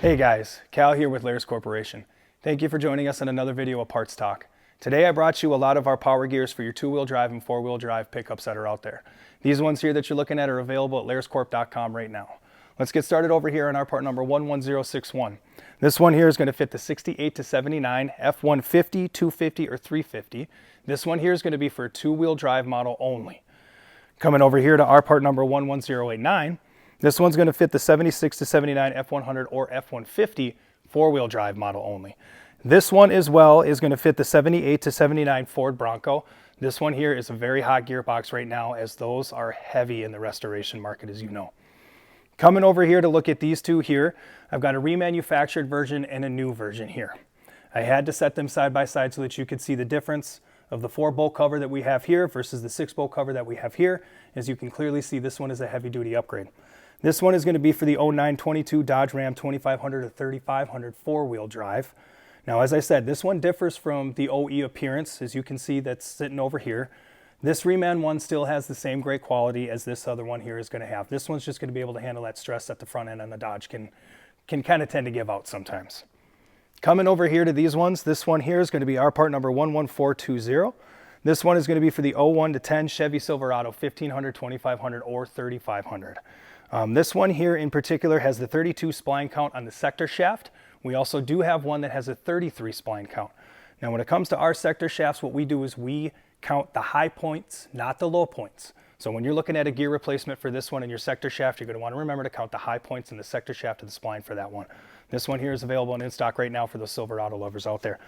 Hey guys, Cal here with Lair's Corporation. Thank you for joining us in another video of Parts Talk. Today I brought you a lot of our power gears for your two-wheel drive and four-wheel drive pickups that are out there. These ones here that you're looking at are available at lairscorp.com right now. Let's get started over here on our part number 11061. This one here is going to fit the 68 to 79 F-150, 250, or 350. This one here is going to be for a two-wheel drive model only. Coming over here to our part number 11089. This one's going to fit the 76 to 79 F100 or F150 four-wheel drive model only. This one as well is going to fit the 78 to 79 Ford Bronco. This one here is a very hot gearbox right now, as those are heavy in the restoration market, as you know. Coming over here to look at these two here, I've got a remanufactured version and a new version here. I had to set them side by side so that you could see the difference of the 4-bolt cover that we have here versus the 6-bolt cover that we have here. As you can clearly see, this one is a heavy-duty upgrade. This one is going to be for the 0922 Dodge Ram 2500 or 3500 four-wheel drive. Now, as I said, this one differs from the OE appearance, as you can see that's sitting over here. This Reman one still has the same great quality as this other one here is going to have. This one's just going to be able to handle that stress that the front end on the Dodge can kind of tend to give out sometimes. Coming over here to these ones, this one here is going to be our part number 11420. This one is going to be for the 01 to 10 Chevy Silverado 1500, 2500, or 3500. This one here in particular has the 32 spline count on the sector shaft. We also do have one that has a 33 spline count. Now when it comes to our sector shafts, what we do is we count the high points, not the low points. So when you're looking at a gear replacement for this one in your sector shaft, you're going to want to remember to count the high points in the sector shaft of the spline for that one. This one here is available and in stock right now for those Silverado lovers out there.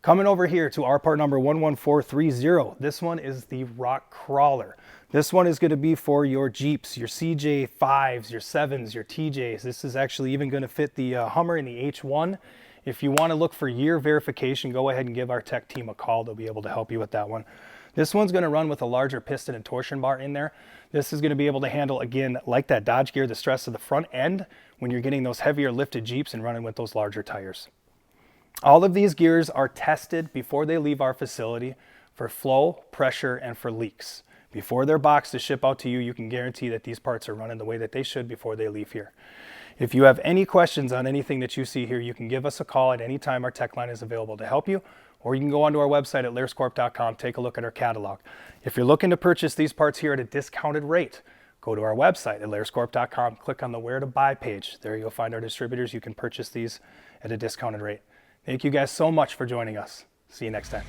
Coming over here to our part number 11430. This one is the Rock Crawler. This one is going to be for your Jeeps, your CJ5s, your 7s, your TJs. This is actually even going to fit the Hummer and the H1. If you want to look for year verification, go ahead and give our tech team a call. They'll be able to help you with that one. This one's going to run with a larger piston and torsion bar in there. This is going to be able to handle, again, like that Dodge gear, the stress of the front end when you're getting those heavier lifted Jeeps and running with those larger tires. All of these gears are tested before they leave our facility for flow, pressure, and for leaks. Before they're boxed to ship out to you, you can guarantee that these parts are running the way that they should before they leave here. If you have any questions on anything that you see here, you can give us a call at any time. Our tech line is available to help you, or you can go onto our website at lairscorp.com, take a look at our catalog. If you're looking to purchase these parts here at a discounted rate, go to our website at lairscorp.com, click on the Where to Buy page. There you'll find our distributors. You can purchase these at a discounted rate. Thank you guys so much for joining us. See you next time.